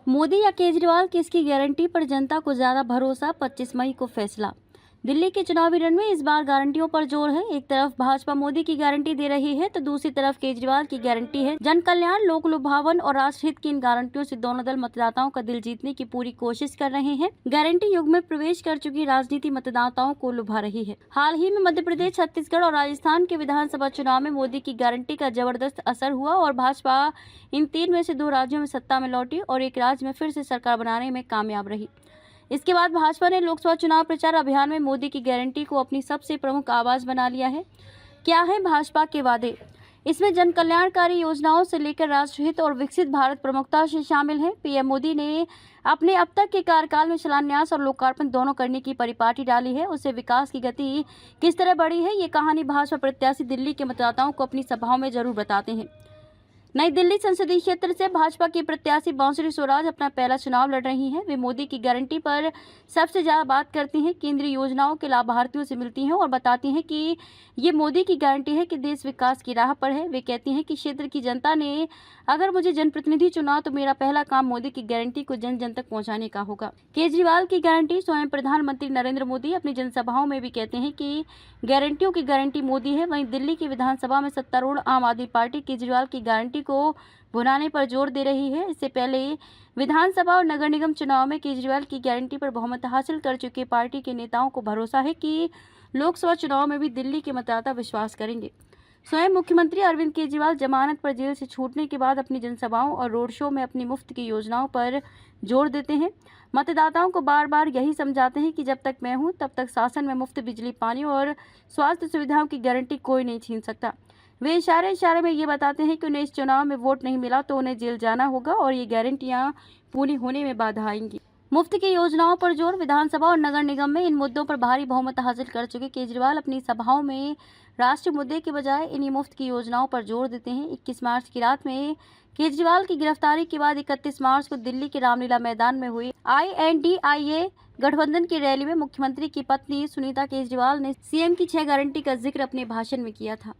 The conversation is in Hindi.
मोदी या केजरीवाल, किसकी गारंटी पर जनता को ज्यादा भरोसा? 25 मई को फैसला। दिल्ली के चुनावी रण में इस बार गारंटियों पर जोर है। एक तरफ भाजपा मोदी की गारंटी दे रही है तो दूसरी तरफ केजरीवाल की गारंटी है। जन कल्याण, लोक लुभावन और राष्ट्रहित की इन गारंटियों से दोनों दल मतदाताओं का दिल जीतने की पूरी कोशिश कर रहे हैं। गारंटी युग में प्रवेश कर चुकी राजनीति मतदाताओं को लुभा रही है। हाल ही में मध्य प्रदेश, छत्तीसगढ़ और राजस्थान के विधानसभा चुनाव में मोदी की गारंटी का जबरदस्त असर हुआ और भाजपा इन 3 में से 2 राज्यों में सत्ता में लौटी और एक राज्य में फिर से सरकार बनाने में कामयाब रही। इसके बाद भाजपा ने लोकसभा चुनाव प्रचार अभियान में मोदी की गारंटी को अपनी सबसे प्रमुख आवाज बना लिया है। क्या है भाजपा के वादे? इसमें जन कल्याणकारी योजनाओं से लेकर राष्ट्रहित और विकसित भारत प्रमुखता से शामिल है। पीएम मोदी ने अपने अब तक के कार्यकाल में शिलान्यास और लोकार्पण दोनों करने की परिपाटी डाली है। उससे विकास की गति किस तरह बढ़ी है, ये कहानी भाजपा प्रत्याशी दिल्ली के मतदाताओं को अपनी सभाओं में जरूर बताते हैं। नई दिल्ली संसदीय क्षेत्र से भाजपा की प्रत्याशी बांसुरी स्वराज अपना पहला चुनाव लड़ रही हैं। वे मोदी की गारंटी पर सबसे ज्यादा बात करती हैं, केंद्रीय योजनाओं के लाभार्थियों से मिलती हैं और बताती हैं कि ये मोदी की गारंटी है कि देश विकास की राह पर है। वे कहती हैं कि क्षेत्र की जनता ने अगर मुझे जनप्रतिनिधि चुना तो मेरा पहला काम मोदी की गारंटी को जन जन तक पहुँचाने का होगा। केजरीवाल की गारंटी। स्वयं प्रधानमंत्री नरेंद्र मोदी अपनी जनसभाओं में भी कहते हैं कि गारंटियों की गारंटी मोदी है। वहीं दिल्ली की विधानसभा में सत्तारूढ़ आम आदमी पार्टी केजरीवाल की गारंटी को भुनाने पर जोर दे रही है। इससे पहले विधानसभा और नगर निगम चुनाव में केजरीवाल की गारंटी पर बहुमत हासिल कर चुके पार्टी के नेताओं को भरोसा है कि लोकसभा चुनाव में भी दिल्ली के मतदाता विश्वास करेंगे। स्वयं मुख्यमंत्री अरविंद केजरीवाल जमानत पर जेल से छूटने के बाद अपनी जनसभाओं और रोड शो में अपनी मुफ्त की योजनाओं पर जोर देते हैं। मतदाताओं को बार बार यही समझाते हैं कि जब तक मैं हूं तब तक शासन में मुफ्त बिजली, पानी और स्वास्थ्य सुविधाओं की गारंटी कोई नहीं छीन सकता। वे इशारे में ये बताते हैं कि उन्हें इस चुनाव में वोट नहीं मिला तो उन्हें जेल जाना होगा और ये गारंटियां पूरी होने में बाधा आएंगी। मुफ्त की योजनाओं पर जोर। विधानसभा और नगर निगम में इन मुद्दों पर भारी बहुमत हासिल कर चुके केजरीवाल अपनी सभाओं में राष्ट्रीय मुद्दे के बजाय इन्हीं मुफ्त की योजनाओं पर जोर देते हैं। 21 मार्च की रात में केजरीवाल की गिरफ्तारी के बाद 31 मार्च को दिल्ली के रामलीला मैदान में हुई INDIA गठबंधन की रैली में मुख्यमंत्री की पत्नी सुनीता केजरीवाल ने सीएम की 6 गारंटी का जिक्र अपने भाषण में किया था।